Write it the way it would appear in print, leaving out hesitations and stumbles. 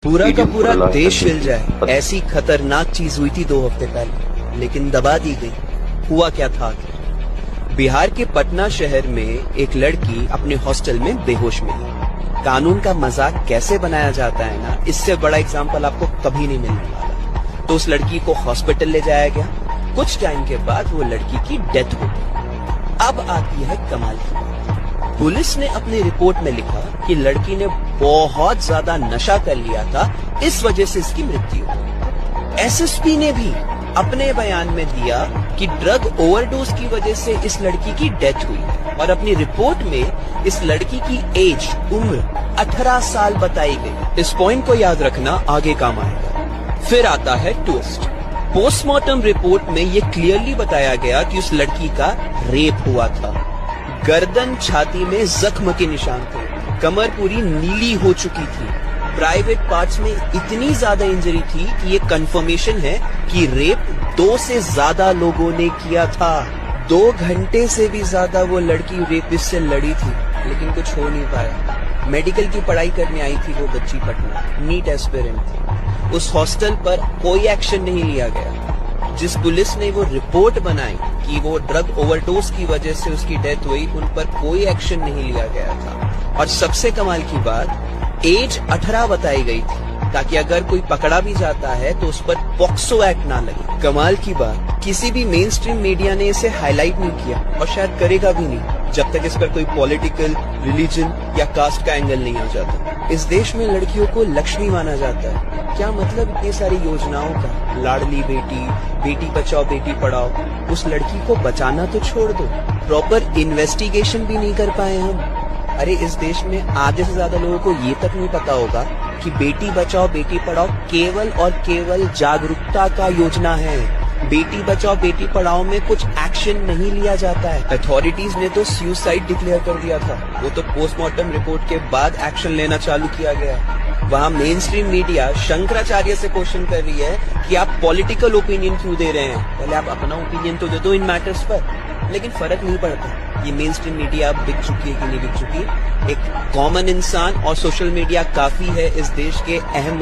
पूरा का पूरा देश हिल जाए ऐसी खतरनाक चीज हुई थी 2 हफ्ते पहले, लेकिन दबा दी गई। हुआ क्या था कि बिहार के पटना शहर में एक लड़की अपने हॉस्टल में बेहोश मिली। कानून का मजाक कैसे बनाया जाता है ना, इससे बड़ा एग्जाम्पल आपको कभी नहीं मिलने वाला। तो उस लड़की को हॉस्पिटल ले जाया गया। कुछ टाइम के बाद वो लड़की की डेथ हो गई। अब आती है कमाल की बात। पुलिस ने अपनी रिपोर्ट में लिखा कि लड़की ने बहुत ज्यादा नशा कर लिया था, इस वजह से इसकी मृत्यु हुई। एसएसपी ने भी अपने बयान में दिया कि ड्रग ओवरडोज की वजह से इस लड़की की डेथ हुई और अपनी रिपोर्ट में इस लड़की की एज उम्र 18 साल बताई गई। इस पॉइंट को याद रखना, आगे काम आएगा। फिर आता है ट्विस्ट। पोस्टमार्टम रिपोर्ट में ये क्लियरली बताया गया कि उस लड़की का रेप हुआ था। गर्दन छाती में जख्म के निशान थे, कमर पूरी नीली हो चुकी थी, प्राइवेट पार्ट्स में इतनी ज्यादा इंजरी थी कि ये कंफर्मेशन है कि रेप 2 से ज्यादा लोगों ने किया था। 2 घंटे से भी ज्यादा वो लड़की रेपिस्ट से लड़ी थी, लेकिन कुछ हो नहीं पाया। मेडिकल की पढ़ाई करने आई थी वो बच्ची पटना, नीट एस्पिरेंट थी। उस हॉस्टल पर कोई एक्शन नहीं लिया गया। जिस पुलिस ने वो रिपोर्ट बनाई कि वो ड्रग ओवरडोज की वजह से उसकी डेथ हुई, उन पर कोई एक्शन नहीं लिया गया था। और सबसे कमाल की बात, एज 18 बताई गई थी ताकि अगर कोई पकड़ा भी जाता है तो उस पर पॉक्सो एक्ट ना लगे। कमाल की बात, किसी भी मेन स्ट्रीम मीडिया ने इसे हाईलाइट नहीं किया और शायद करेगा भी नहीं जब तक इस पर कोई पॉलिटिकल, रिलीजन या कास्ट का एंगल नहीं आ जाता। इस देश में लड़कियों को लक्ष्मी माना जाता है। क्या मतलब इतनी सारी योजनाओं का, लाडली बेटी, बेटी बचाओ बेटी पढ़ाओ। उस लड़की को बचाना तो छोड़ दो, प्रॉपर इन्वेस्टिगेशन भी नहीं कर पाए हम। अरे इस देश में आधे से ज्यादा लोगों को ये तक नहीं पता होगा कि बेटी बचाओ बेटी पढ़ाओ केवल और केवल जागरूकता का योजना है। बेटी बचाओ बेटी पढ़ाओ में कुछ एक्शन नहीं लिया जाता है। अथॉरिटीज ने तो सुसाइड डिक्लेयर कर दिया था, वो तो पोस्टमार्टम रिपोर्ट के बाद एक्शन लेना चालू किया गया। वहाँ मेन स्ट्रीम मीडिया शंकराचार्य से क्वेश्चन कर रही है कि आप पॉलिटिकल ओपिनियन क्यों दे रहे हैं। पहले आप अपना ओपिनियन तो दे दो इन मैटर्स पर, लेकिन फर्क नहीं पड़ता। ये मेन स्ट्रीम मीडिया अब बिक चुकी है कि नहीं बिक चुकी। एक कॉमन इंसान और सोशल मीडिया काफी है इस देश के अहम